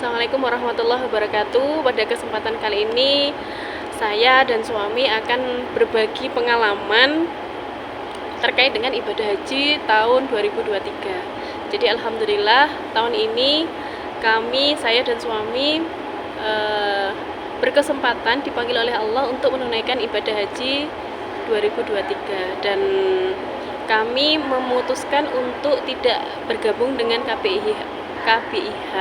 Assalamualaikum warahmatullahi wabarakatuh. Pada kesempatan kali ini saya dan suami akan berbagi pengalaman terkait dengan ibadah haji tahun 2023. Jadi alhamdulillah tahun ini saya dan suami berkesempatan dipanggil oleh Allah untuk menunaikan ibadah haji 2023, dan kami memutuskan untuk tidak bergabung dengan KBIH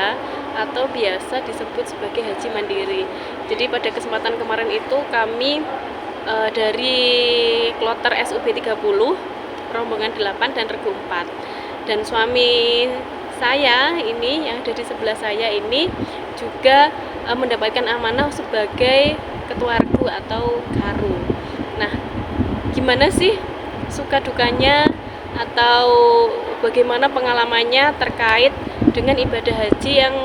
atau biasa disebut sebagai haji mandiri. Jadi pada kesempatan kemarin itu kami dari kloter SUB 30, rombongan 8 dan regu 4. Dan suami saya ini yang ada di sebelah saya ini juga mendapatkan amanah sebagai ketua regu atau karu. Nah, gimana sih suka dukanya atau bagaimana pengalamannya terkait dengan ibadah haji yang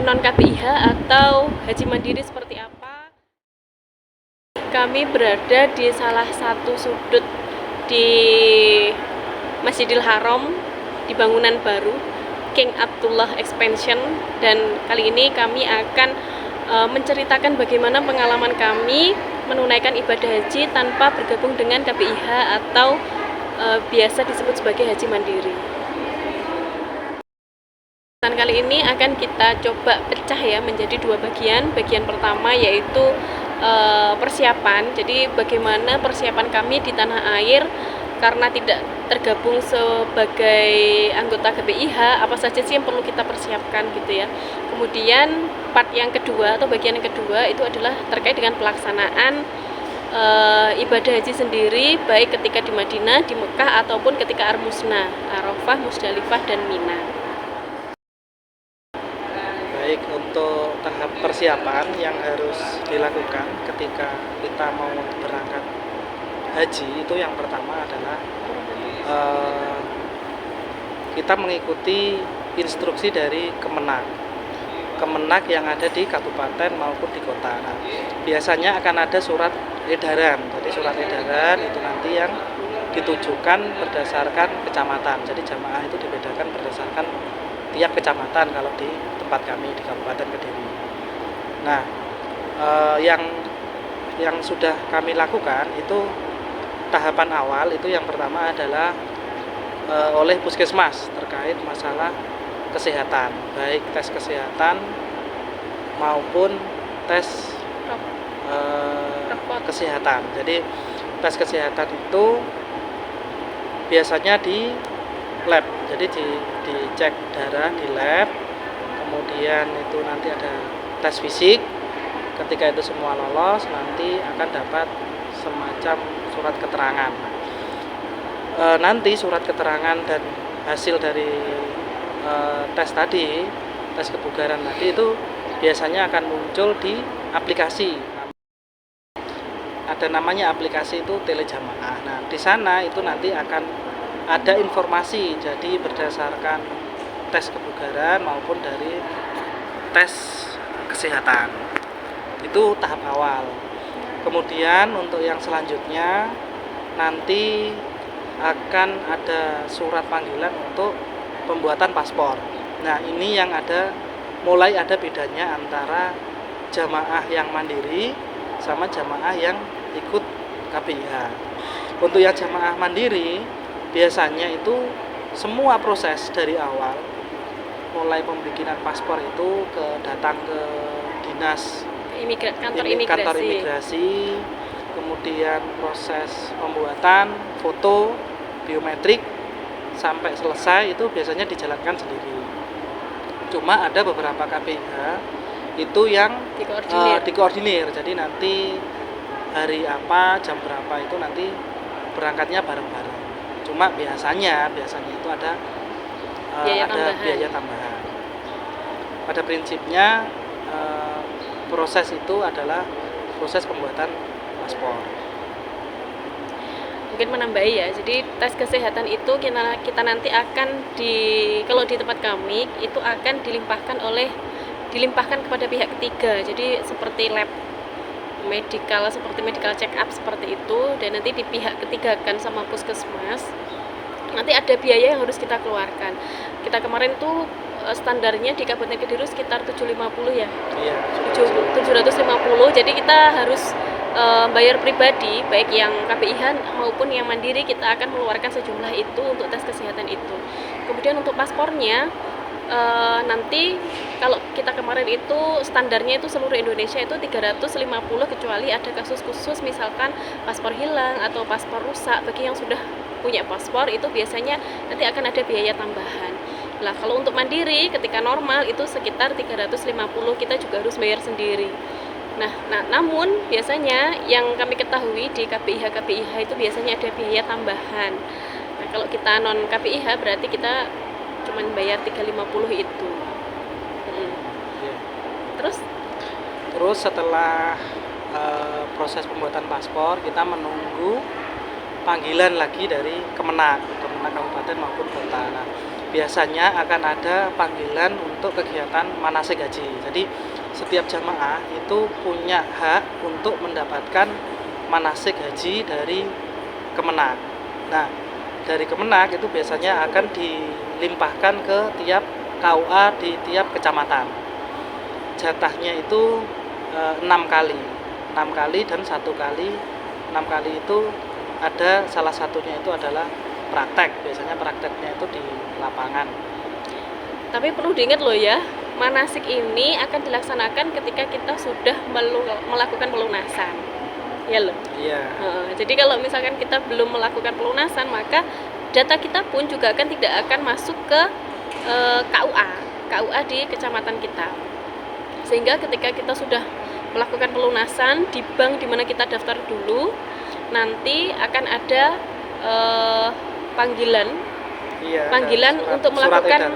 non KBIH atau haji mandiri seperti apa? Kami berada di salah satu sudut di Masjidil Haram di bangunan baru King Abdullah Expansion, dan kali ini kami akan menceritakan bagaimana pengalaman kami menunaikan ibadah haji tanpa bergabung dengan KBIH atau biasa disebut sebagai haji mandiri. Kali ini akan kita coba pecah ya menjadi dua bagian. Bagian pertama yaitu persiapan. Jadi bagaimana persiapan kami di tanah air karena tidak tergabung sebagai anggota KBIH, apa saja sih yang perlu kita persiapkan gitu ya. Kemudian part yang kedua atau bagian yang kedua itu adalah terkait dengan pelaksanaan ibadah haji sendiri, baik ketika di Madinah, di Mekah ataupun ketika Armusna, Arafah, Musdalifah dan Mina. Baik, untuk tahap persiapan yang harus dilakukan ketika kita mau berangkat haji itu yang pertama adalah kita mengikuti instruksi dari Kemenak yang ada di kabupaten maupun di kota. Nah, biasanya akan ada surat edaran. Jadi surat edaran itu nanti yang ditujukan berdasarkan kecamatan. Jadi jamaah itu dibedakan berdasarkan tiap kecamatan kalau di tempat kami di Kabupaten Kediri. Nah, yang sudah kami lakukan itu tahapan awal itu yang pertama adalah oleh puskesmas terkait masalah kesehatan, baik tes kesehatan maupun tes kesehatan. Jadi tes kesehatan itu biasanya di lab, jadi dicek darah di lab, kemudian itu nanti ada tes fisik. Ketika itu semua lolos, nanti akan dapat semacam surat keterangan. Nanti surat keterangan dan hasil dari tes tadi, tes kebugaran tadi itu biasanya akan muncul di aplikasi. Ada namanya aplikasi itu Telejamaah. Nah, di sana itu nanti akan ada informasi, jadi berdasarkan tes kebugaran maupun dari tes kesehatan. Itu tahap awal. Kemudian untuk yang selanjutnya nanti akan ada surat panggilan untuk pembuatan paspor. Nah, ini yang mulai ada bedanya antara jamaah yang mandiri sama jamaah yang ikut KBIH. Untuk yang jamaah mandiri biasanya itu semua proses dari awal, mulai pembikinan paspor itu datang ke dinas kantor imigrasi, kemudian proses pembuatan foto biometrik sampai selesai itu biasanya dijalankan sendiri. Cuma ada beberapa KBIH itu yang dikoordinir. Jadi nanti hari apa, jam berapa itu nanti berangkatnya bareng-bareng. Cuma biasanya itu ada biaya tambahan. Pada prinsipnya proses itu adalah proses pembuatan paspor. Mungkin menambahi ya, jadi tes kesehatan itu kita nanti akan kalau di tempat kami itu akan dilimpahkan kepada pihak ketiga. Jadi seperti lab medical, seperti medical check up seperti itu, dan nanti di pihak ketiga kan sama puskesmas. Nanti ada biaya yang harus kita keluarkan. Kita kemarin tuh standarnya di Kabupaten Kediri sekitar 750 ya. Iya. 750. Jadi kita harus bayar pribadi, baik yang KPIH maupun yang mandiri, kita akan mengeluarkan sejumlah itu untuk tes kesehatan itu. Kemudian untuk paspornya nanti kalau kita kemarin itu standarnya itu seluruh Indonesia itu 350, kecuali ada kasus khusus misalkan paspor hilang atau paspor rusak. Bagi yang sudah punya paspor itu biasanya nanti akan ada biaya tambahan. Lah kalau untuk mandiri ketika normal itu sekitar 350, kita juga harus bayar sendiri. Nah, namun biasanya yang kami ketahui di KPIH itu biasanya ada biaya tambahan. Nah, kalau kita non KPIH berarti kita cuma bayar 350 itu. Iya. Terus setelah proses pembuatan paspor, kita menunggu panggilan lagi dari Kemenak Kabupaten maupun kota. Nah, biasanya akan ada panggilan untuk kegiatan manasik haji. Jadi setiap jamaah itu punya hak untuk mendapatkan manasik haji dari Kemenak. Nah, dari Kemenak itu biasanya akan dilimpahkan ke tiap KUA di tiap kecamatan. Jatahnya itu 6 kali dan 1 kali. 6 kali itu ada salah satunya itu adalah praktek. Biasanya prakteknya itu di lapangan. Tapi perlu diingat loh ya, manasik ini akan dilaksanakan ketika kita sudah melakukan pelunasan. Ya loh. Iya. Jadi kalau misalkan kita belum melakukan pelunasan, maka data kita pun juga tidak akan masuk ke KUA di kecamatan kita. Sehingga ketika kita sudah melakukan pelunasan di bank di mana kita daftar dulu, nanti akan ada panggilan untuk melakukan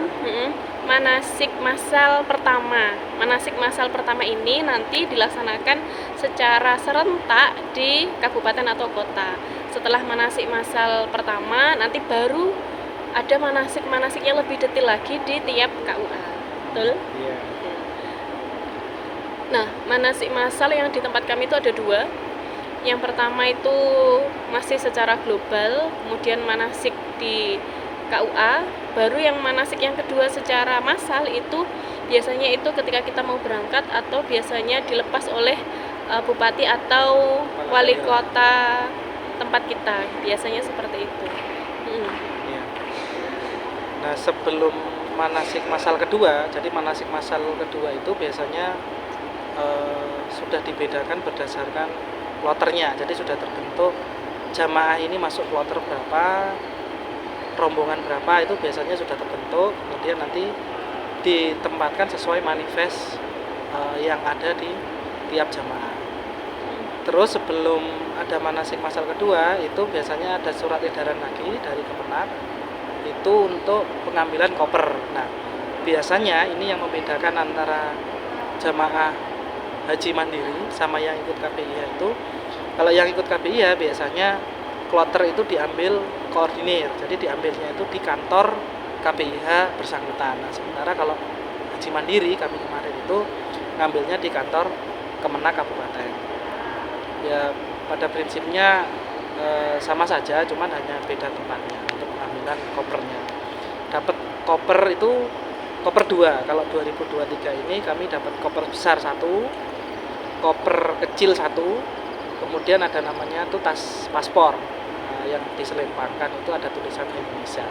manasik massal pertama. Manasik massal pertama ini nanti dilaksanakan secara serentak di kabupaten atau kota. Setelah manasik massal pertama, nanti baru ada manasik yang lebih detail lagi di tiap KUA. Betul? Iya. Nah, manasik massal yang di tempat kami itu ada 2. Yang pertama itu masih secara global, kemudian manasik di KUA, baru yang manasik yang kedua secara massal itu biasanya itu ketika kita mau berangkat atau biasanya dilepas oleh bupati atau wali kota tempat kita, biasanya seperti itu. Ya. Nah, sebelum manasik massal kedua, jadi manasik massal kedua itu biasanya sudah dibedakan berdasarkan kloternya. Jadi sudah terbentuk jamaah ini masuk kloter berapa, rombongan berapa, itu biasanya sudah terbentuk. Kemudian nanti ditempatkan sesuai manifest yang ada di tiap jamaah. Terus sebelum ada manasik massal kedua itu biasanya ada surat edaran lagi dari Kemenak itu untuk pengambilan koper. Nah, biasanya ini yang membedakan antara jamaah haji mandiri sama yang ikut KPIH itu, kalau yang ikut KPIH biasanya kloter itu diambil koordinir, jadi diambilnya itu di kantor KPIH bersangkutan. Nah, sementara kalau haji mandiri kami kemarin itu ngambilnya di kantor Kemenak Kabupaten. Ya pada prinsipnya sama saja, cuman hanya beda tempatnya untuk pengambilan kopernya. Dapat koper itu koper 2. Kalau 2023 ini kami dapat koper besar 1, koper kecil 1, kemudian ada namanya tuh tas paspor yang diselempangkan itu ada tulisan Indonesia.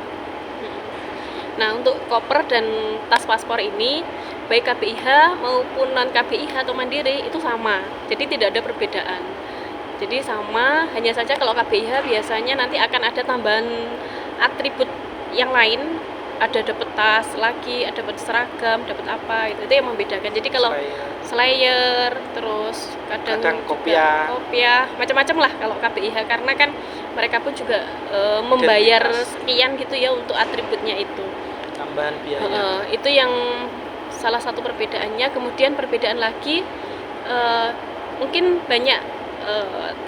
Nah, untuk koper dan tas paspor ini baik KPIH maupun non KPIH atau mandiri itu sama, jadi tidak ada perbedaan. Jadi sama, hanya saja kalau KPIH biasanya nanti akan ada tambahan atribut yang lain, ada dapat tas lagi, ada dapat seragam, dapat apa, itu yang membedakan. Jadi kalau slayer, terus kadang kopiah, macam-macam lah kalau KPIH, karena kan mereka pun juga membayar sekian gitu ya untuk atributnya itu. Tambahan biaya. Itu yang salah satu perbedaannya. Kemudian perbedaan lagi, mungkin banyak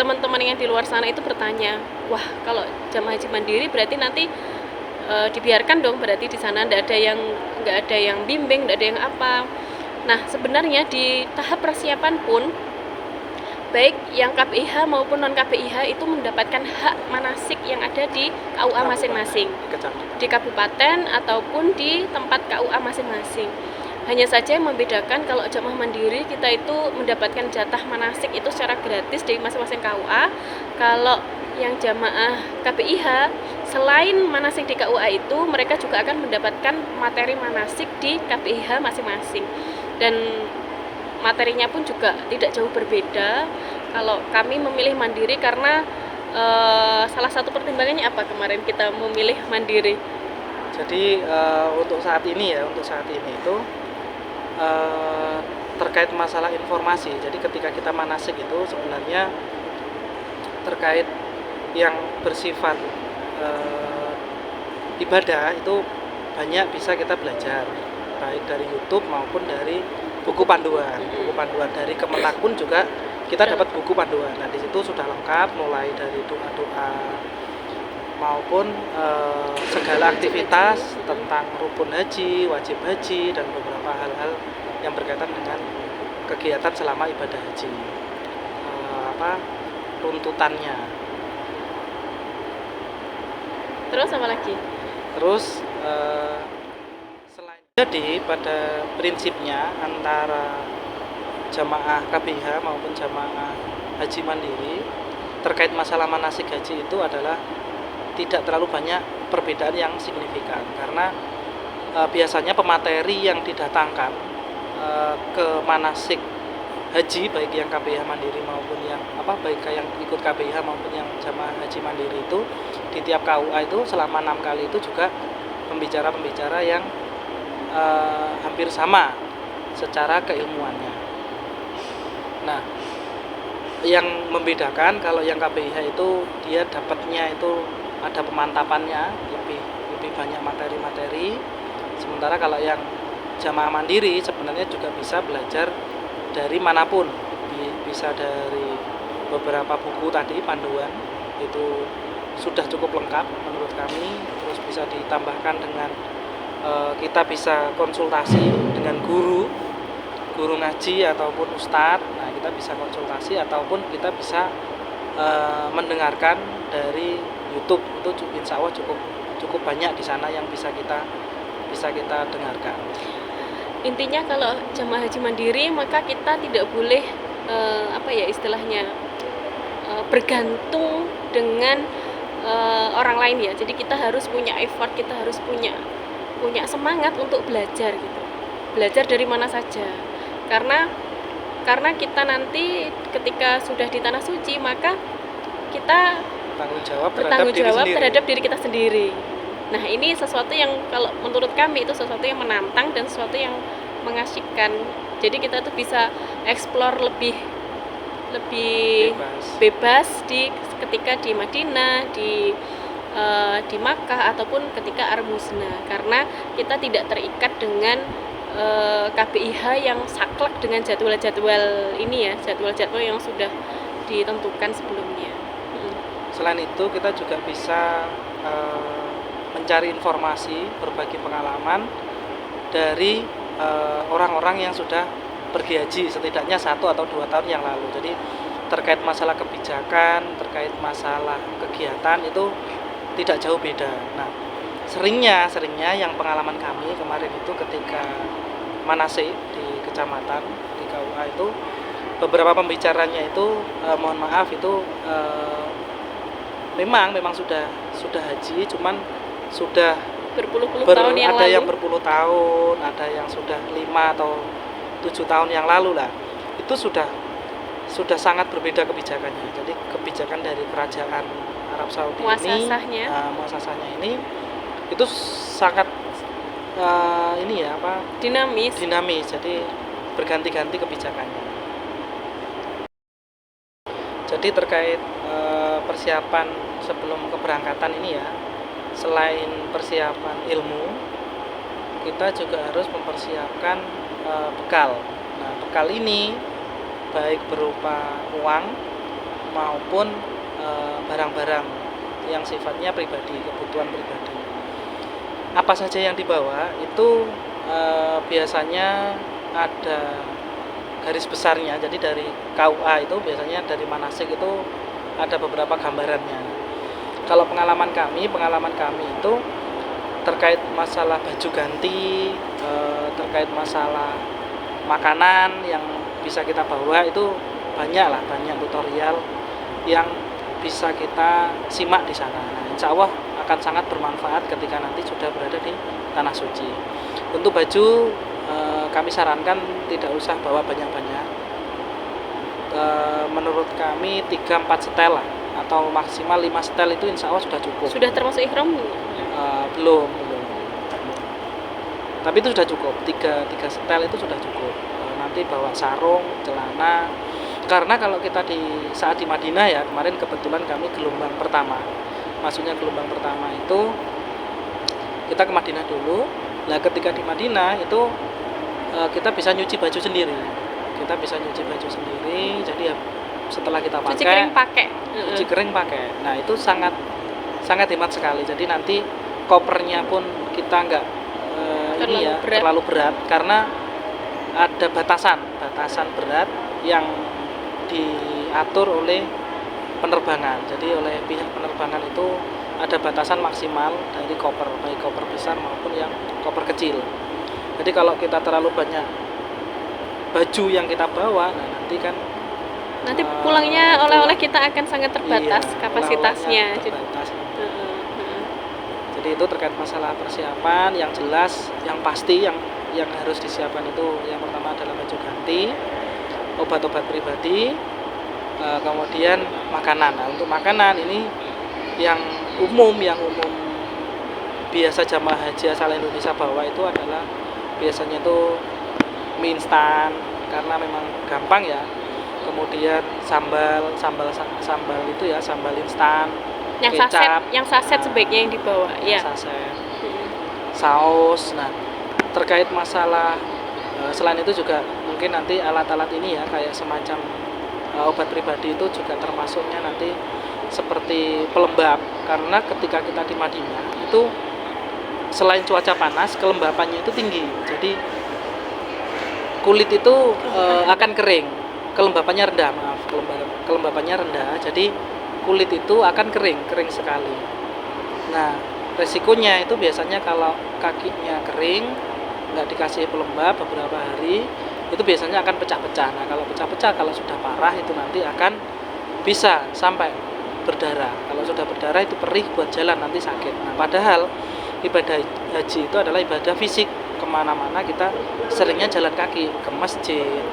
teman-teman yang di luar sana itu bertanya, wah kalau jamaah haji mandiri berarti nanti dibiarkan dong, berarti di sana nggak ada yang bimbing, nggak ada yang apa. Nah, sebenarnya di tahap persiapan pun baik yang KPIH maupun non KPIH itu mendapatkan hak manasik yang ada di KUA masing-masing, Kecamatan. di kabupaten ataupun di tempat KUA masing-masing. Hanya saja yang membedakan kalau jamaah mandiri kita itu mendapatkan jatah manasik itu secara gratis dari masing-masing KUA. Kalau yang jamaah KPIH selain manasik di KUA itu mereka juga akan mendapatkan materi manasik di KPIH masing-masing, dan materinya pun juga tidak jauh berbeda. Kalau kami memilih mandiri karena salah satu pertimbangannya apa kemarin kita memilih mandiri? Jadi untuk saat ini itu terkait masalah informasi. Jadi ketika kita manasik itu sebenarnya terkait yang bersifat ibadah itu banyak bisa kita belajar, baik dari YouTube maupun dari buku panduan. Buku panduan dari Kemenak pun juga kita dapat buku panduan. Nah, di situ sudah lengkap mulai dari doa-doa maupun segala aktivitas tentang rukun haji, wajib haji, dan beberapa hal-hal yang berkaitan dengan kegiatan selama ibadah haji. Runtutannya. Terus apa lagi? Terus selain jadi pada prinsipnya antara jamaah KPIH maupun jamaah haji mandiri terkait masalah manasik haji itu adalah tidak terlalu banyak perbedaan yang signifikan, karena biasanya pemateri yang didatangkan ke manasik haji baik yang KPIH mandiri maupun yang baik yang ikut KPIH maupun yang jamaah haji mandiri itu di tiap KUA itu selama 6 kali itu juga pembicara-pembicara yang hampir sama secara keilmuannya. Nah, yang membedakan kalau yang KPIH itu dia dapatnya itu ada pemantapannya, lebih banyak materi-materi. Sementara kalau yang jamaah mandiri sebenarnya juga bisa belajar dari manapun, bisa dari beberapa buku tadi panduan itu sudah cukup lengkap menurut kami. Terus bisa ditambahkan dengan kita bisa konsultasi dengan guru ngaji ataupun ustadz. Nah, kita bisa konsultasi ataupun kita bisa mendengarkan dari YouTube. Itu insya Allah cukup banyak di sana yang bisa kita dengarkan. Intinya kalau jamaah haji mandiri maka kita tidak boleh istilahnya bergantung dengan orang lain ya. Jadi kita harus punya effort, kita harus punya semangat untuk belajar gitu. Belajar dari mana saja. Karena kita nanti ketika sudah di tanah suci maka kita bertanggung jawab terhadap diri kita sendiri. Nah, ini sesuatu yang kalau menurut kami itu sesuatu yang menantang dan sesuatu yang mengasyikkan. Jadi kita tuh bisa explore lebih bebas ketika di Madinah, di Makkah ataupun ketika Armusna, karena kita tidak terikat dengan KPIH yang saklek dengan jadwal-jadwal ini ya, jadwal-jadwal yang sudah ditentukan sebelumnya. Selain itu kita juga bisa mencari informasi, berbagi pengalaman dari orang-orang yang sudah pergi haji setidaknya 1 atau 2 tahun yang lalu. Jadi terkait masalah kebijakan, terkait masalah kegiatan itu tidak jauh beda. Nah, seringnya yang pengalaman kami kemarin itu ketika manasik di kecamatan di KUA itu beberapa pembicaranya itu mohon maaf itu memang sudah haji, cuman sudah berpuluh-puluh tahun yang ada lalu. yang berpuluh tahun, ada yang sudah 5 atau 7 tahun yang lalu lah. Itu sudah sangat berbeda kebijakannya. Jadi kebijakan dari kerajaan Arab Saudi muasasahnya ini itu sangat dinamis. Jadi berganti-ganti kebijakannya. Jadi terkait persiapan sebelum keberangkatan ini ya, selain persiapan ilmu, kita juga harus mempersiapkan bekal. Nah, bekal ini baik berupa uang maupun barang-barang yang sifatnya pribadi, kebutuhan pribadi. Apa saja yang dibawa itu biasanya ada garis besarnya. Jadi dari KUA itu biasanya dari manasik itu ada beberapa gambarannya. Kalau pengalaman kami itu terkait masalah baju ganti, terkait masalah makanan yang bisa kita bawa itu banyak tutorial yang bisa kita simak di sana. Nah, insya Allah akan sangat bermanfaat ketika nanti sudah berada di tanah suci. Untuk baju kami sarankan tidak usah bawa banyak-banyak. Menurut kami 3-4 setel lah, atau maksimal 5 setel itu insya Allah sudah cukup. Sudah termasuk ihram? Belum. Tapi itu sudah cukup. 3 setel itu sudah cukup. Nanti bawa sarung, celana. Karena kalau kita saat di Madinah ya, kemarin kebetulan kami gelombang pertama. Maksudnya gelombang pertama itu kita ke Madinah dulu. Nah, ketika di Madinah itu kita bisa nyuci baju sendiri. Jadi ya, setelah kita pakai, cuci kering pakai. Nah, itu sangat hemat sekali. Jadi nanti kopernya pun kita nggak terlalu berat karena ada batasan berat yang diatur oleh penerbangan. Jadi oleh pihak penerbangan itu ada batasan maksimal dari koper, baik koper besar maupun yang koper kecil. Jadi kalau kita terlalu banyak baju yang kita bawa, nah nanti pulangnya oleh-oleh kita akan sangat terbatas kapasitasnya. Terbatas. Jadi itu terkait masalah persiapan yang jelas, yang pasti, yang harus disiapkan itu yang pertama adalah baju ganti, obat-obat pribadi, kemudian makanan. Nah, untuk makanan ini yang umum biasa jamaah haji asal Indonesia bawa itu adalah biasanya itu mie instan karena memang gampang ya. Kemudian sambal itu ya, sambal instan, kecap, yang saset sebaiknya yang dibawa ya. Saset. Saus. Nah, terkait masalah selain itu juga mungkin nanti alat-alat ini ya kayak semacam obat pribadi itu juga termasuknya nanti seperti pelembab, karena ketika kita di Madinah itu selain cuaca panas, kelembapannya itu tinggi. Jadi kulit itu akan kering, kelembapannya rendah. Jadi kulit itu akan kering sekali. Nah, resikonya itu biasanya kalau kakinya kering, nggak dikasih pelembab beberapa hari, itu biasanya akan pecah-pecah. Nah, kalau pecah-pecah, kalau sudah parah itu nanti akan bisa sampai berdarah. Kalau sudah berdarah itu perih buat jalan, nanti sakit. Nah, padahal ibadah haji itu adalah ibadah fisik. Kemana-mana kita seringnya jalan kaki, ke masjid,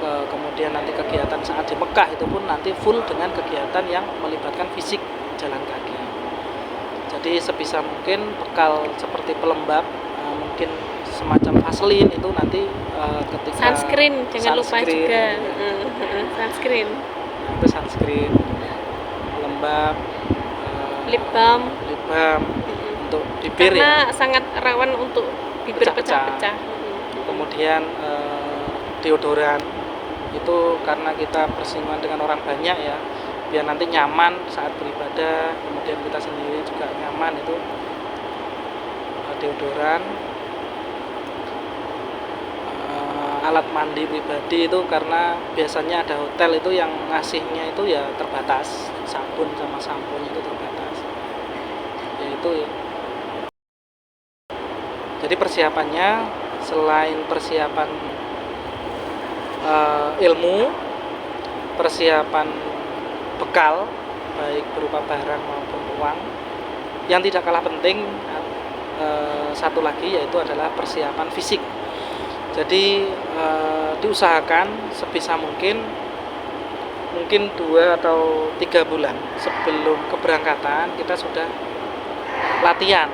kemudian nanti kegiatan saat di Mekah itu pun nanti full dengan kegiatan yang melibatkan fisik, jalan kaki. Jadi sebisa mungkin bekal seperti pelembab, mungkin semacam vaselin itu nanti ketika sunscreen jangan lupa juga. Sunscreen. Nah, itu sunscreen, pelembab, lip balm untuk bibir karena ya. sangat rawan untuk bibir pecah-pecah. Kemudian deodoran itu karena kita bersinggungan dengan orang banyak ya, biar nanti nyaman saat beribadah, kemudian kita sendiri juga nyaman, itu deodoran. Alat mandi pribadi itu karena biasanya ada hotel itu yang ngasihnya itu ya terbatas, sabun sama sampo itu terbatas. Yaitu ya. Jadi persiapannya selain persiapan ilmu, persiapan bekal baik berupa barang maupun uang, yang tidak kalah penting satu lagi yaitu adalah persiapan fisik. Jadi diusahakan sebisa mungkin 2 atau 3 bulan sebelum keberangkatan kita sudah latihan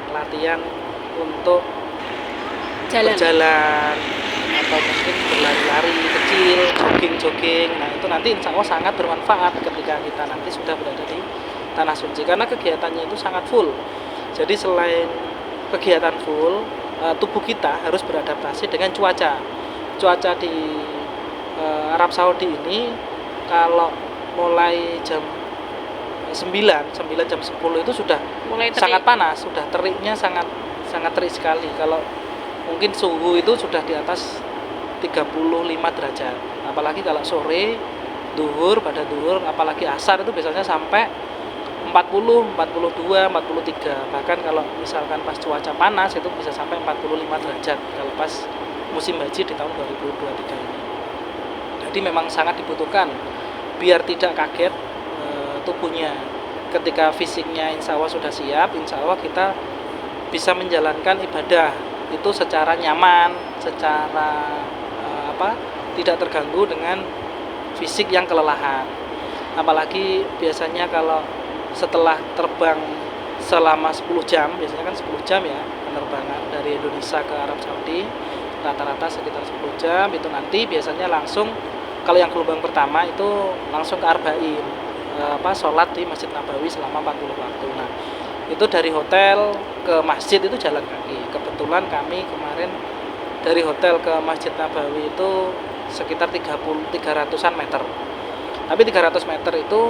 untuk berjalan atau mungkin berlari-lari kecil, jogging. Nah, itu nanti insya Allah sangat bermanfaat ketika kita nanti sudah berada di tanah suci, karena kegiatannya itu sangat full. Jadi selain kegiatan full, tubuh kita harus beradaptasi dengan cuaca di Arab Saudi ini. Kalau mulai jam 9 jam 10 itu sudah mulai sangat panas, sudah teriknya sangat terik sekali. Kalau mungkin suhu itu sudah di atas 35 derajat apalagi kalau sore, duhur, pada duhur, apalagi asar itu biasanya sampai 40, 42, 43. Bahkan kalau misalkan pas cuaca panas itu bisa sampai 45 derajat kalau pas musim haji di tahun 2023 ini. Jadi memang sangat dibutuhkan biar tidak kaget tubuhnya. Ketika fisiknya insya Allah sudah siap, insya Allah kita bisa menjalankan ibadah itu secara nyaman, secara tidak terganggu dengan fisik yang kelelahan. Apalagi biasanya kalau setelah terbang selama 10 jam, biasanya kan 10 jam ya penerbangan dari Indonesia ke Arab Saudi, rata-rata sekitar 10 jam, itu nanti biasanya langsung, kalau yang gelombang pertama itu langsung ke Arba'in, sholat di Masjid Nabawi selama 40 waktu. Nah, itu dari hotel ke masjid itu jalan kaki. Kebetulan kami kemarin dari hotel ke Masjid Nabawi itu sekitar 300-an meter. Tapi 300 meter itu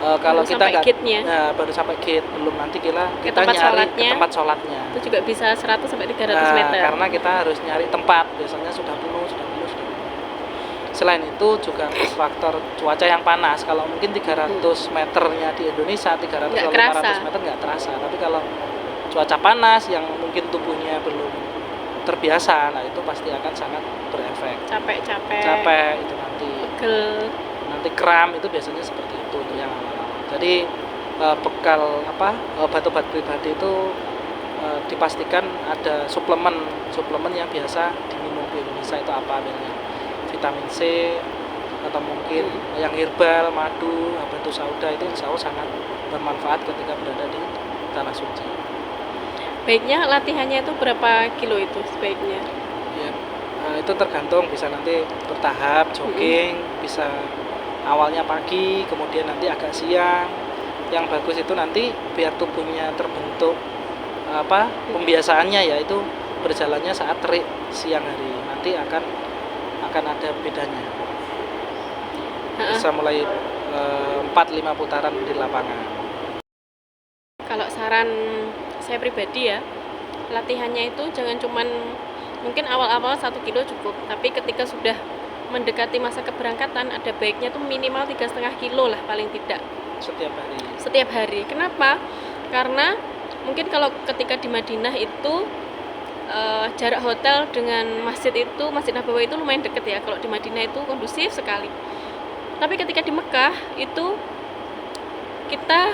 kalau kita nggak baru sampai gate, belum, nanti kita nyari ke tempat sholatnya. Itu juga bisa 100 sampai 300 meter. Karena kita harus nyari tempat, biasanya sudah penuh. Selain itu juga faktor cuaca yang panas. Kalau mungkin 300 meternya di Indonesia, 300 atau 500 meter nggak terasa. Tapi kalau cuaca panas yang mungkin tubuhnya belum terbiasa, nah itu pasti akan sangat berefek. Capek itu nanti. Pegel. Nanti kram, itu biasanya seperti itu untuk yang awal. Jadi bekal obat-obat pribadi itu dipastikan ada suplemen yang biasa diminum di Indonesia. Itu apa biasanya? Vitamin C atau mungkin yang herbal, madu, habatus sauda, itu insya Allah sangat bermanfaat ketika berada di tanah suci. Baiknya latihannya itu berapa kilo itu sebaiknya? Ya, itu tergantung, bisa nanti bertahap, jogging, bisa awalnya pagi, kemudian nanti agak siang. Yang bagus itu nanti biar tubuhnya terbentuk pembiasaannya, yaitu berjalannya saat terik siang hari. Nanti akan ada bedanya. Bisa mulai 4-5 putaran di lapangan. Kalau saran saya pribadi ya, latihannya itu jangan cuman mungkin awal-awal 1 kilo cukup, tapi ketika sudah mendekati masa keberangkatan ada baiknya tuh minimal 3,5 kilo lah paling tidak setiap hari. Kenapa? Karena mungkin kalau ketika di Madinah itu jarak hotel dengan masjid Nabawi itu lumayan dekat ya. Kalau di Madinah itu kondusif sekali. Tapi ketika di Mekah itu kita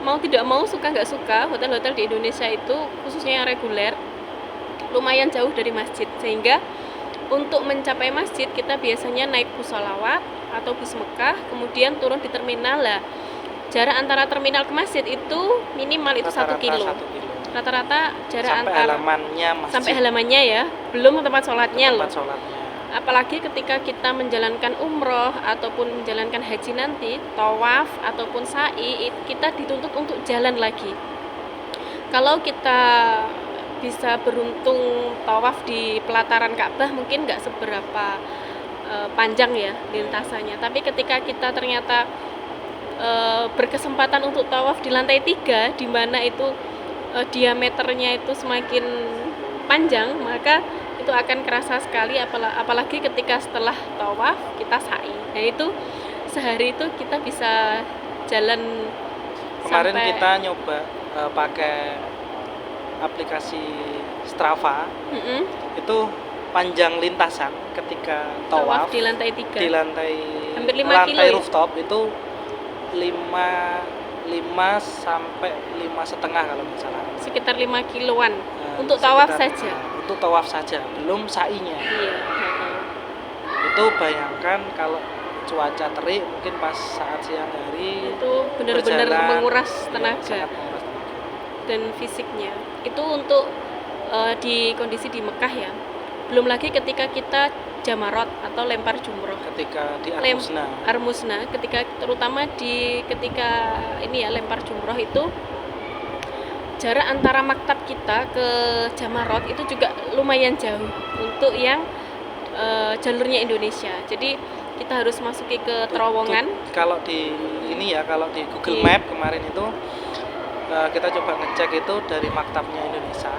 mau tidak mau, suka nggak suka, hotel-hotel di Indonesia itu khususnya yang reguler lumayan jauh dari masjid, sehingga untuk mencapai masjid kita biasanya naik bus sholawat atau bus Mekah, kemudian turun di terminal lah. Jarak antara terminal ke masjid itu minimal itu 1 kilo. Rata-rata jarak sampai halamannya ya, belum tempat sholatnya loh. Apalagi ketika kita menjalankan umroh ataupun menjalankan haji nanti, tawaf ataupun sa'i, kita dituntut untuk jalan lagi. Kalau kita bisa beruntung tawaf di pelataran Ka'bah mungkin nggak seberapa panjang ya lintasannya, tapi ketika kita ternyata berkesempatan untuk tawaf di lantai 3, di mana itu diameternya itu semakin panjang, maka itu akan kerasa sekali, apalagi ketika setelah tawaf kita sa'i. Nah itu sehari itu kita bisa jalan. Kemarin kita nyoba pakai aplikasi Strava. Itu panjang lintasan ketika tawaf di lantai 3, di lantai hampir 5 kilo rooftop ya? Itu 5 sampai 5,5 kalau misalnya, sekitar 5 kiloan untuk tawaf saja. Untuk tawaf saja, belum sa'inya. Iya. Itu bayangkan kalau cuaca terik, mungkin pas saat siang hari itu benar-benar menguras tenaga dan fisiknya. Itu untuk di kondisi di Mekah ya. Belum lagi ketika kita jamarot atau lempar jumroh. Ketika di Armusna, terutama ketika ini ya lempar jumroh itu jarak antara maktab kita ke jamarot itu juga lumayan jauh untuk yang jalurnya Indonesia. Jadi kita harus masuki ke terowongan. Kalau di Google Map kemarin itu kita coba ngecek itu dari maktabnya Indonesia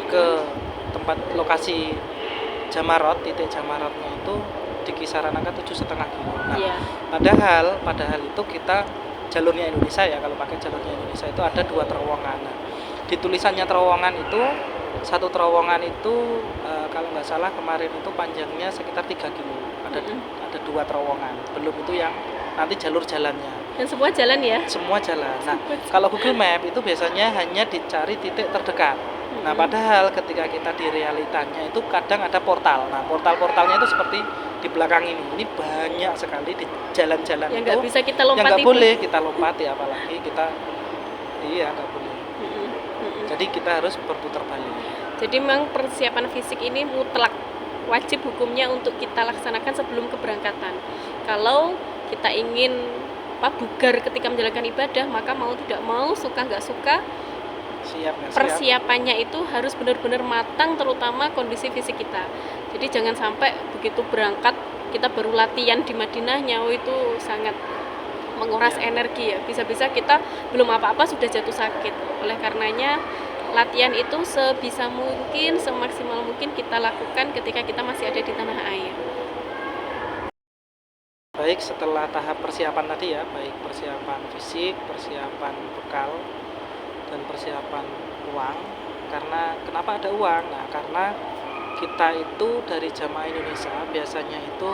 ke tempat lokasi jamarot, titik jamarotnya itu di kisaran angka 7,5 kilo. Nah, Iya. padahal itu kita jalurnya Indonesia ya, kalau pakai jalurnya Indonesia itu ada 2 terowongan. Nah, di tulisannya terowongan itu, satu terowongan itu kalau nggak salah kemarin itu panjangnya sekitar 3 kilo. Ada 2 terowongan, belum itu yang nanti jalur jalannya. Dan semua jalan ya. Semua jalan. Nah, kalau Google Map itu biasanya hanya dicari titik terdekat. Nah, padahal ketika kita di realitanya itu kadang ada portal. Nah, portalnya itu seperti di belakang ini. Ini banyak sekali di jalan-jalan Yang itu nggak bisa kita yang lompati. nggak boleh kita lompati, apalagi kita nggak boleh. Jadi kita harus berputar balik. Jadi memang persiapan fisik ini mutlak wajib hukumnya untuk kita laksanakan sebelum keberangkatan. Kalau kita ingin bugar ketika menjalankan ibadah, maka mau tidak mau, suka nggak suka, Siap nggak siap? persiapannya itu harus benar-benar matang, terutama kondisi fisik kita. Jadi jangan sampai begitu berangkat kita baru latihan di Madinahnya, itu sangat menguras energi ya. Bisa-bisa kita belum apa-apa sudah jatuh sakit. Oleh karenanya latihan itu sebisa mungkin, semaksimal mungkin kita lakukan ketika kita masih ada di tanah air. Baik, setelah tahap persiapan tadi ya, baik persiapan fisik, persiapan bekal, dan persiapan uang. Karena kenapa ada uang? Nah, karena kita itu dari jamaah Indonesia biasanya itu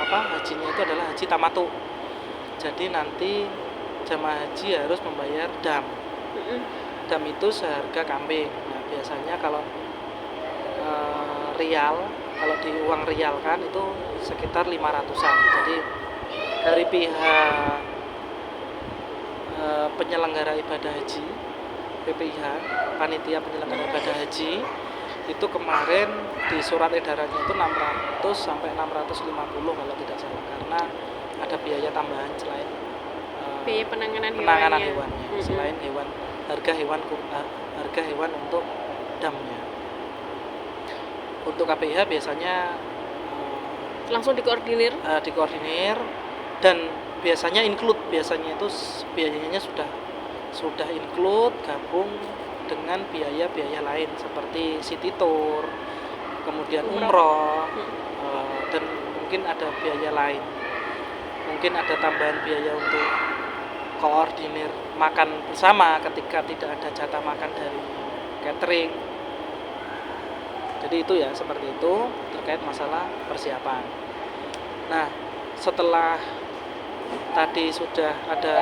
hajinya itu adalah haji tamatu. Jadi nanti jamaah haji harus membayar dam. Dam itu seharga kambing. Nah, biasanya kalau rial, kalau di uang rial kan itu sekitar 500-an. Jadi dari pihak penyelenggara ibadah haji, PPIH, panitia penyelenggara ibadah haji, itu kemarin di surat edarannya itu 600 sampai 650 kalau tidak salah, karena ada biaya tambahan selain biaya penanganan hewannya, selain harga hewan untuk damnya. Untuk KPIH biasanya langsung dikoordinir dan biasanya itu biayanya sudah include gabung dengan biaya-biaya lain seperti city tour, kemudian umroh, dan mungkin ada biaya lain. Mungkin ada tambahan biaya untuk koordinir makan bersama ketika tidak ada jatah makan dari catering. Jadi itu ya, seperti itu terkait masalah persiapan. Nah, setelah tadi sudah ada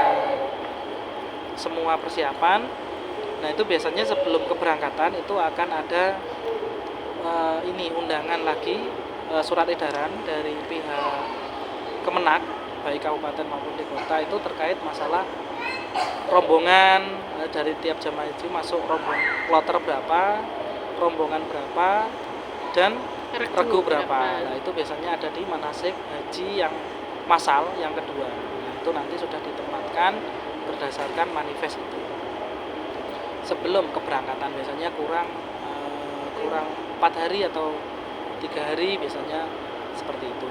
semua persiapan, nah itu biasanya sebelum keberangkatan itu akan ada undangan lagi, surat edaran dari pihak Kemenak baik kabupaten maupun di kota, itu terkait masalah rombongan dari tiap jamaah haji masuk kloter berapa, rombongan berapa, dan regu berapa. Nah, itu biasanya ada di manasik haji yang massal yang kedua. Nah, itu nanti sudah ditempatkan berdasarkan manifest itu. Sebelum keberangkatan biasanya kurang 4 hari atau 3 hari biasanya seperti itu.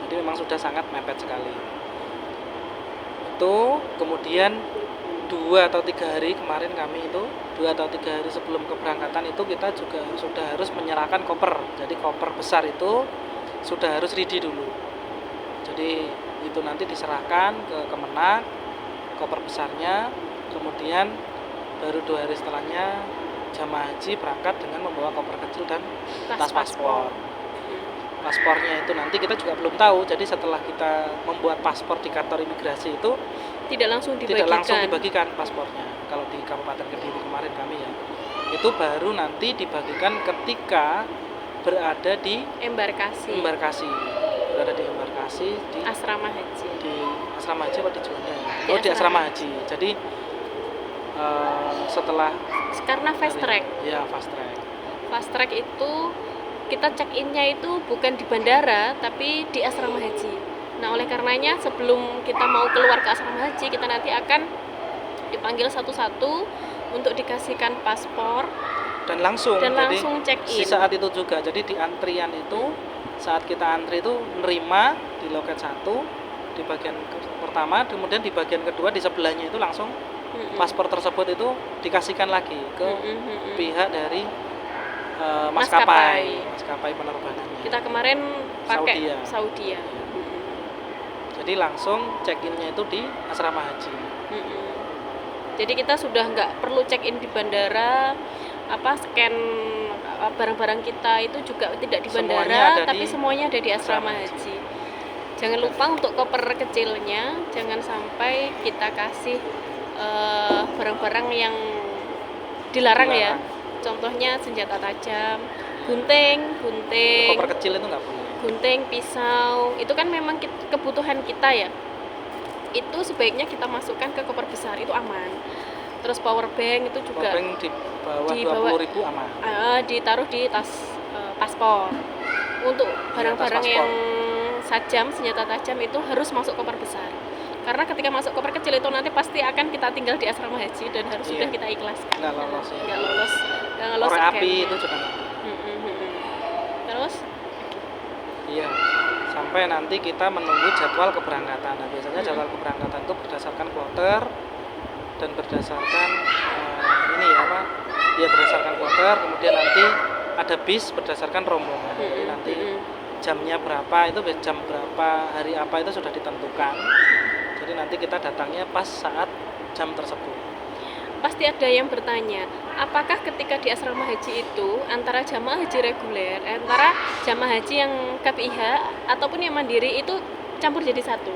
Jadi memang sudah sangat mepet sekali. Itu kemudian 2 atau 3 hari kemarin kami itu 2 atau 3 hari sebelum keberangkatan itu kita juga sudah harus menyerahkan koper. Jadi koper besar itu sudah harus ready dulu. Jadi itu nanti diserahkan ke Kemenak koper besarnya, kemudian baru 2 hari setelahnya jamaah haji berangkat dengan membawa koper kecil dan tas paspor. Paspornya itu nanti kita juga belum tahu. Jadi setelah kita membuat paspor di kantor imigrasi itu tidak langsung dibagikan paspornya. Kalau di Kabupaten Kediri kemarin kami ya, itu baru nanti dibagikan ketika berada di embarkasi. Berada di embarkasi di asrama haji. Di asrama haji apa di Juanda? Di asrama haji. Jadi setelah karena fast track. Ya, fast track. Fast track itu kita check-in-nya itu bukan di bandara tapi di asrama haji. Nah, oleh karenanya sebelum kita mau keluar ke asrama haji, kita nanti akan dipanggil satu-satu untuk dikasihkan paspor dan langsung check-in. Di saat itu juga, jadi di antrian itu saat kita antri itu nerima di loket 1 di bagian pertama, kemudian di bagian kedua di sebelahnya itu langsung paspor tersebut itu dikasihkan lagi ke pihak dari maskapai maskapai penerbangannya. Kita kemarin pakai Saudi ya. Saudi ya. Jadi langsung check-innya itu di asrama haji. Jadi kita sudah nggak perlu check-in di bandara, scan barang-barang kita itu juga tidak di bandara, tapi semuanya ada di asrama haji. Jangan lupa untuk koper kecilnya, jangan sampai kita kasih barang-barang yang dilarang ya. Contohnya senjata tajam, gunting. Koper kecil itu nggak boleh. Gunting, pisau, itu kan memang kebutuhan kita ya. Itu sebaiknya kita masukkan ke koper besar, itu aman. Terus power bank itu juga power bank di bawah 20.000 aman. Ditaruh di tas paspor. Untuk barang-barang yang tajam, senjata tajam itu harus masuk koper besar. Karena ketika masuk koper kecil itu nanti pasti akan kita tinggal di asrama haji dan harus sudah kita ikhlaskan. Nggak lolos ya. Nggak lolos. Korek api itu juga nggak. Terus? Iya. Sampai nanti kita menunggu jadwal keberangkatan. Nah, biasanya jadwal keberangkatan itu berdasarkan kloter dan berdasarkan berdasarkan kloter. Kemudian nanti ada bis berdasarkan rombongan. Jadi nanti jamnya berapa itu jam berapa hari apa itu sudah ditentukan. Jadi nanti kita datangnya pas saat jam tersebut. Pasti ada yang bertanya, apakah ketika di asrama haji itu antara jamaah haji reguler, antara jamaah haji yang KPIH ataupun yang mandiri itu campur jadi satu?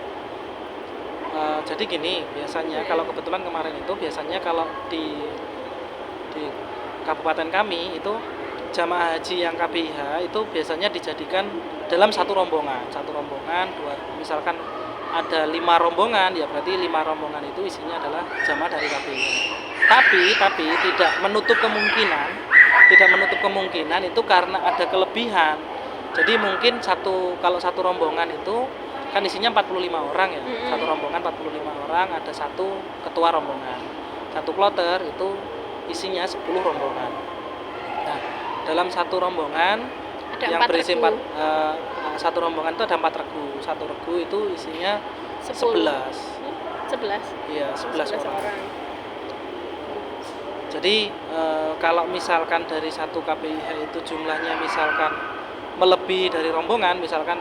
Jadi gini, biasanya kalau kebetulan kemarin itu biasanya kalau di kabupaten kami itu jamaah haji yang KPIH itu biasanya dijadikan dalam satu rombongan, misalkan ada 5 rombongan, ya berarti 5 rombongan itu isinya adalah jamaah dari KPIH. Tapi tidak menutup kemungkinan itu karena ada kelebihan. Jadi mungkin kalau satu rombongan itu kan isinya 45 orang ya. Satu rombongan 45 orang, ada satu ketua rombongan. Satu kloter itu isinya 10 rombongan. Nah, dalam satu rombongan ada yang berisi satu rombongan itu ada 4 regu. Satu regu itu isinya 11. 11? Iya, 11 orang. Jadi kalau misalkan dari satu KPIH itu jumlahnya misalkan melebihi dari rombongan, misalkan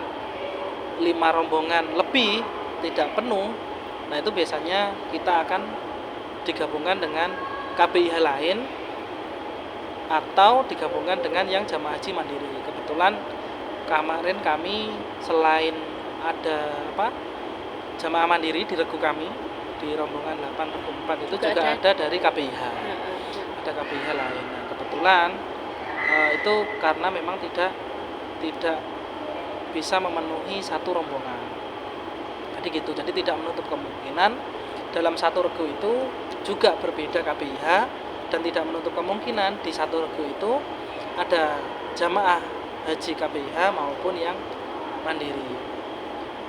5 rombongan lebih tidak penuh, nah itu biasanya kita akan digabungkan dengan KPIH lain atau digabungkan dengan yang jamaah haji mandiri. Kebetulan kemarin kami selain ada jamaah mandiri di regu kami di rombongan 8 regu 4 itu juga ada dari KPIH. Ada KPIH lain. Nah, kebetulan itu karena memang tidak bisa memenuhi satu rombongan. Jadi gitu. Jadi tidak menutup kemungkinan dalam satu regu itu juga berbeda KPIH dan tidak menutup kemungkinan di satu regu itu ada jamaah haji KPIH maupun yang mandiri.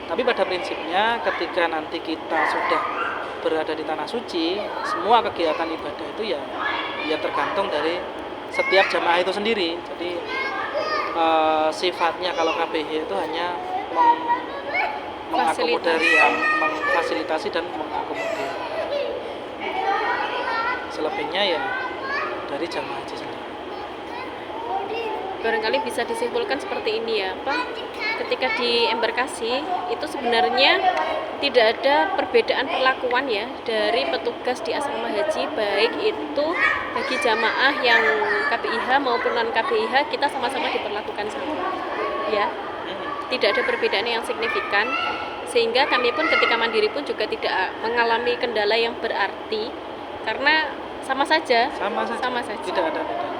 Tapi pada prinsipnya ketika nanti kita sudah berada di tanah suci, semua kegiatan ibadah itu ya tergantung dari setiap jamaah itu sendiri. Jadi sifatnya kalau KPIH itu hanya memfasilitasi dan mengakomodir. Selebihnya ya dari jamaah haji sendiri. Barangkali bisa disimpulkan seperti ini ya, ketika di embarkasi itu sebenarnya tidak ada perbedaan perlakuan ya dari petugas di asrama haji, baik itu bagi jamaah yang KPIH maupun non KPIH, kita sama-sama diperlakukan sama ya, tidak ada perbedaan yang signifikan, sehingga kami pun ketika mandiri pun juga tidak mengalami kendala yang berarti karena sama saja.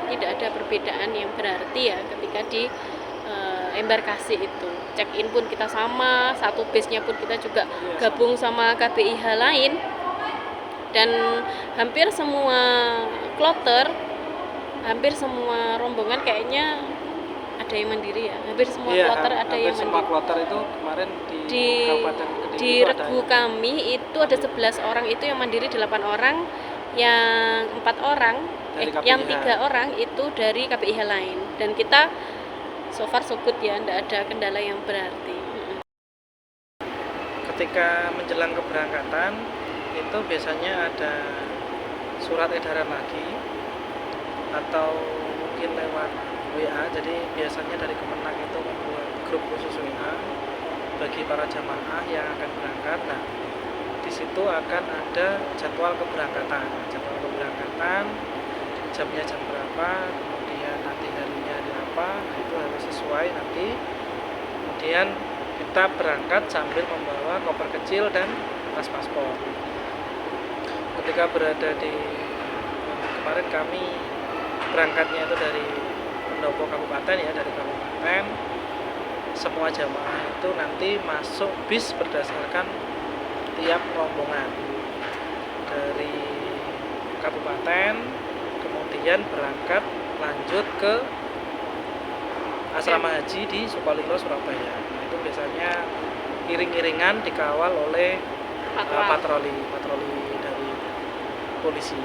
Tidak ada perbedaan yang berarti ya ketika di embarkasi itu. Check-in pun kita sama, satu base-nya pun kita juga gabung sama KPIH lain. Dan hampir semua kloter, hampir semua rombongan kayaknya ada yang mandiri ya. Hampir semua kloter ada yang mandiri. Semua kloter itu kemarin di Kabupaten Kediri di regu kami itu ada 11 orang itu yang mandiri, 8 orang, yang 4 orang yang 3 orang itu dari KPIH lain, dan kita so far so good ya, tidak ada kendala yang berarti. Ketika menjelang keberangkatan itu biasanya ada surat edaran lagi atau mungkin lewat WA. Jadi biasanya dari Kemenang itu membuat grup khusus WA bagi para jamaah yang akan berangkat. Nah, di situ akan ada jadwal keberangkatan, jamnya jam berapa, kemudian nanti harinya hari apa. Nah, itu harus sesuai nanti. Kemudian kita berangkat sambil membawa koper kecil dan tas paspor. Ketika berada di kemarin kami berangkatnya itu dari pendopo kabupaten ya, dari kabupaten, semua jamaah itu nanti masuk bis berdasarkan tiap rombongan dari kabupaten, kemudian berangkat lanjut ke asrama haji di Sukolilo, Surabaya. Nah, itu biasanya iring-iringan dikawal oleh patroli dari polisi.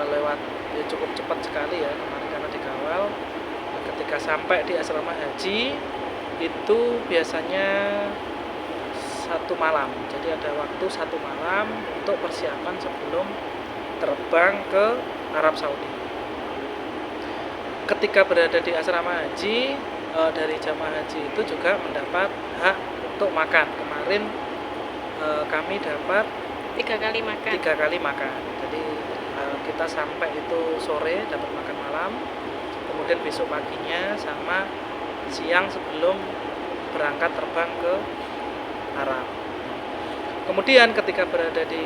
Lewat ya cukup cepat sekali ya kemarin karena dikawal. Ketika sampai di asrama haji itu biasanya 1 malam. Jadi ada waktu 1 malam untuk persiapan sebelum terbang ke Arab Saudi. Ketika berada di asrama haji, dari jamaah haji itu juga mendapat hak untuk makan. Kemarin kami dapat 3 kali makan. 3 kali makan. Jadi kita sampai itu sore dapat makan malam, kemudian besok paginya sama siang sebelum berangkat terbang ke Arab. Kemudian ketika berada di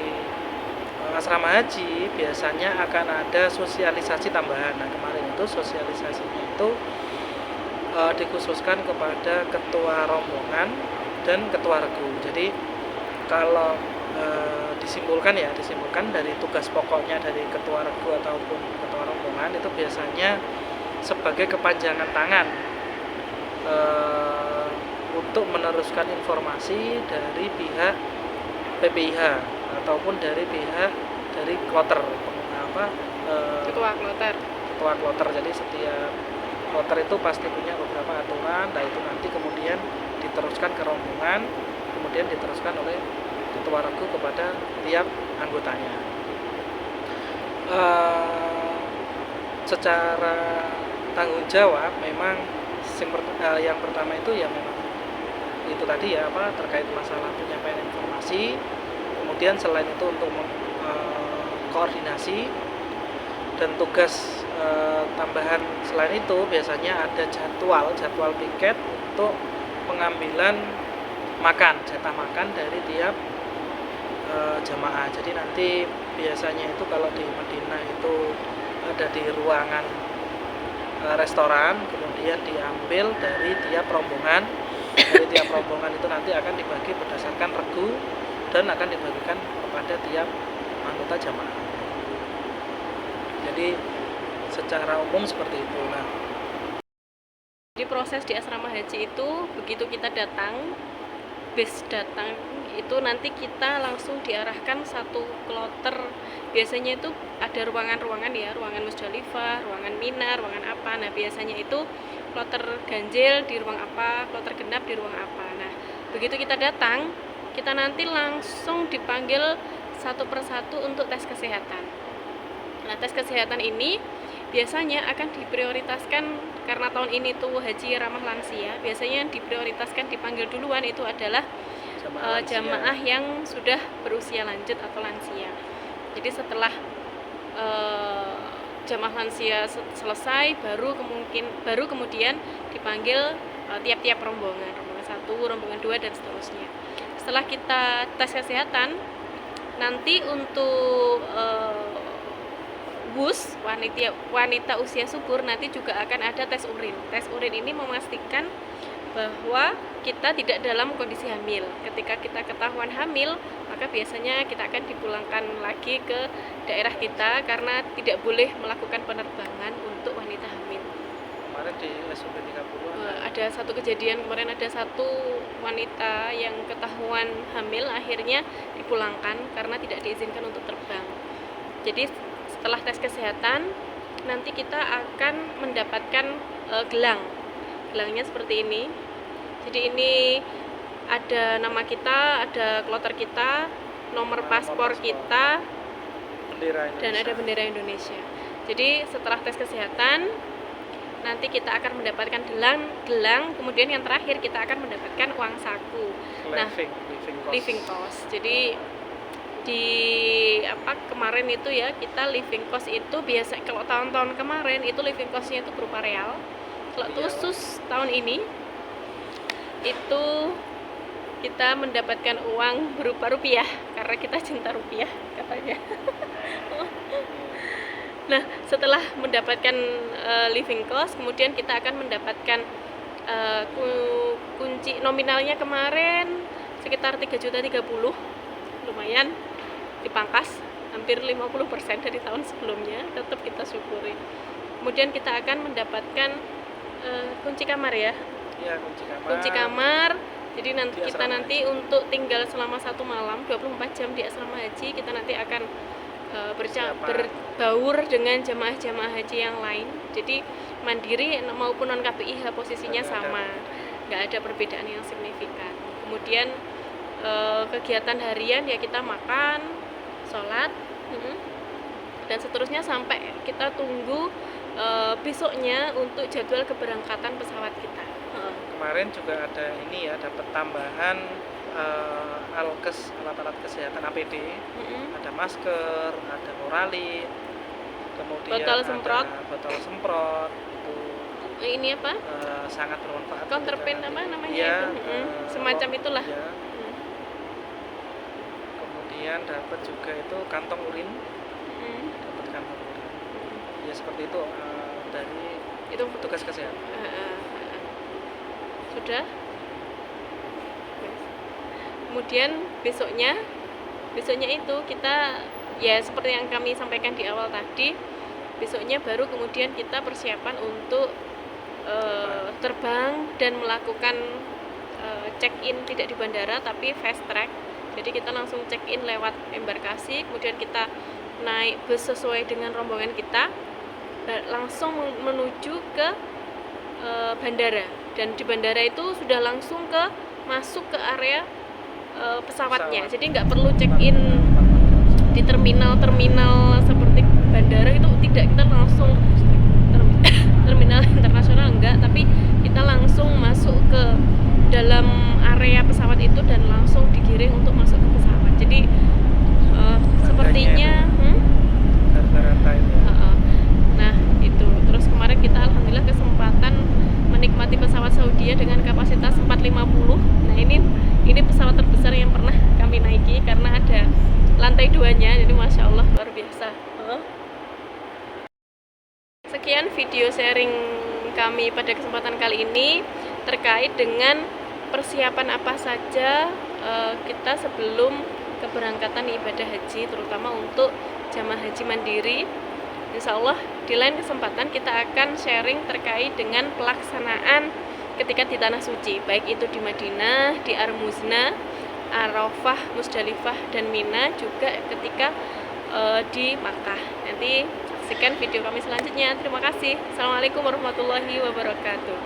asrama haji biasanya akan ada sosialisasi tambahan. Nah, kemarin itu sosialisasinya itu dikhususkan kepada ketua rombongan dan ketua regu. Jadi kalau disimpulkan dari tugas pokoknya dari ketua regu ataupun ketua rombongan itu biasanya sebagai kepanjangan tangan untuk meneruskan informasi dari pihak PPIH ataupun dari pihak dari kloter Ketua kloter. Jadi setiap kloter itu pasti punya beberapa aturan. Nah, itu nanti kemudian diteruskan ke rombongan, kemudian diteruskan oleh ketua regu kepada tiap anggotanya. Secara tanggung jawab memang yang pertama itu ya memang itu tadi ya terkait masalah penyampaian informasi. Kemudian selain itu untuk koordinasi dan tugas tambahan selain itu biasanya ada jadwal piket untuk pengambilan jatah makan dari tiap jamaah. Jadi nanti biasanya itu kalau di Madinah itu ada di ruangan restoran, kemudian diambil dari tiap rombongan. Dari tiap rombongan itu nanti akan dibagi berdasarkan regu dan akan dibagikan kepada tiap anggota jamaah. Jadi secara umum seperti itu. Nah, di proses di asrama haji itu begitu kita datang, bis datang itu nanti kita langsung diarahkan satu kloter. Biasanya itu ada ruangan-ruangan ya, ruangan Musdalifah, ruangan Mina, ruangan apa. Nah, biasanya itu kloter ganjil di ruang apa, kloter genap di ruang apa. Nah, begitu kita datang, kita nanti langsung dipanggil satu persatu untuk tes kesehatan. Nah, tes kesehatan ini biasanya akan diprioritaskan karena tahun ini tuh haji ramah lansia. Biasanya diprioritaskan dipanggil duluan itu adalah jamaah yang sudah berusia lanjut atau lansia. Jadi setelah jamaah lansia selesai baru kemudian dipanggil tiap-tiap rombongan 1, rombongan 2 dan seterusnya. Setelah kita tes kesehatan, nanti untuk WUS wanita usia subur nanti juga akan ada tes urin. Tes urin ini memastikan bahwa kita tidak dalam kondisi hamil. Ketika kita ketahuan hamil, maka biasanya kita akan dipulangkan lagi ke daerah kita karena tidak boleh melakukan penerbangan untuk wanita hamil. Kemarin di SUP 30 ada satu kejadian, kemarin ada satu wanita yang ketahuan hamil akhirnya dipulangkan karena tidak diizinkan untuk terbang. Jadi setelah tes kesehatan nanti kita akan mendapatkan gelang. Gelangnya seperti ini. Jadi ini ada nama kita, ada kloter kita, nomor paspor kita, dan ada bendera Indonesia. Jadi setelah tes kesehatan nanti kita akan mendapatkan gelang, kemudian yang terakhir kita akan mendapatkan uang saku. Nah, living cost. Jadi di kemarin itu ya, kita living cost itu biasa kalau tahun-tahun kemarin itu living costnya itu berupa real. Kalau khusus tahun ini itu kita mendapatkan uang berupa rupiah karena kita cinta rupiah katanya. Nah, setelah mendapatkan living cost, kemudian kita akan mendapatkan kunci nominalnya kemarin sekitar 3.030.000, lumayan dipangkas hampir 50% dari tahun sebelumnya, tetap kita syukuri. Kemudian kita akan mendapatkan kunci kamar ya. Iya, kunci kamar. Jadi nanti untuk tinggal selama 1 malam 24 jam di asrama haji, kita nanti akan berbaur dengan jamaah-jamaah haji yang lain. Jadi mandiri maupun non KPIH posisinya sama, nggak ada perbedaan yang signifikan. Kemudian kegiatan harian ya kita makan, sholat, dan seterusnya sampai kita tunggu besoknya untuk jadwal keberangkatan pesawat kita. Kemarin juga ada ini ya, dapat tambahan alkes, alat-alat kesehatan APD, ada masker, ada oralin, kemudian botol semprot itu ini apa? Sangat bermanfaat. Counterpain apa namanya ya, itu? Semacam itulah. Ya. Kemudian dapat juga itu kantong urin, dapat kantong urin. Ya seperti itu dari itu petugas kesehatan. Sudah. Kemudian besoknya itu kita ya seperti yang kami sampaikan di awal tadi, besoknya baru kemudian kita persiapan untuk terbang dan melakukan check-in tidak di bandara tapi fast track. Jadi kita langsung check-in lewat embarkasi, kemudian kita naik bus sesuai dengan rombongan kita, langsung menuju ke bandara. Dan di bandara itu sudah langsung masuk ke area pesawatnya. Jadi nggak perlu check-in di terminal seperti bandara itu, tidak, kita langsung terminal internasional enggak, tapi kita langsung masuk ke dalam area pesawat itu dan langsung digiring untuk masuk ke pesawat. Jadi sepertinya nah itu. Terus kemarin kita alhamdulillah kesempatan menikmati pesawat Saudi dengan kapasitas 450. Nah ini pesawat terbesar yang pernah kami naiki karena ada lantai 2-nya, jadi masya Allah luar biasa. Sekian video sharing kami pada kesempatan kali ini terkait dengan persiapan apa saja kita sebelum keberangkatan ibadah haji, terutama untuk jamaah haji mandiri. Insya Allah di lain kesempatan kita akan sharing terkait dengan pelaksanaan ketika di Tanah Suci, baik itu di Madinah, di Armuzna, Arafah, Musdalifah, dan Mina, juga ketika di Makkah. Nanti saksikan video kami selanjutnya. Terima kasih. Assalamualaikum warahmatullahi wabarakatuh.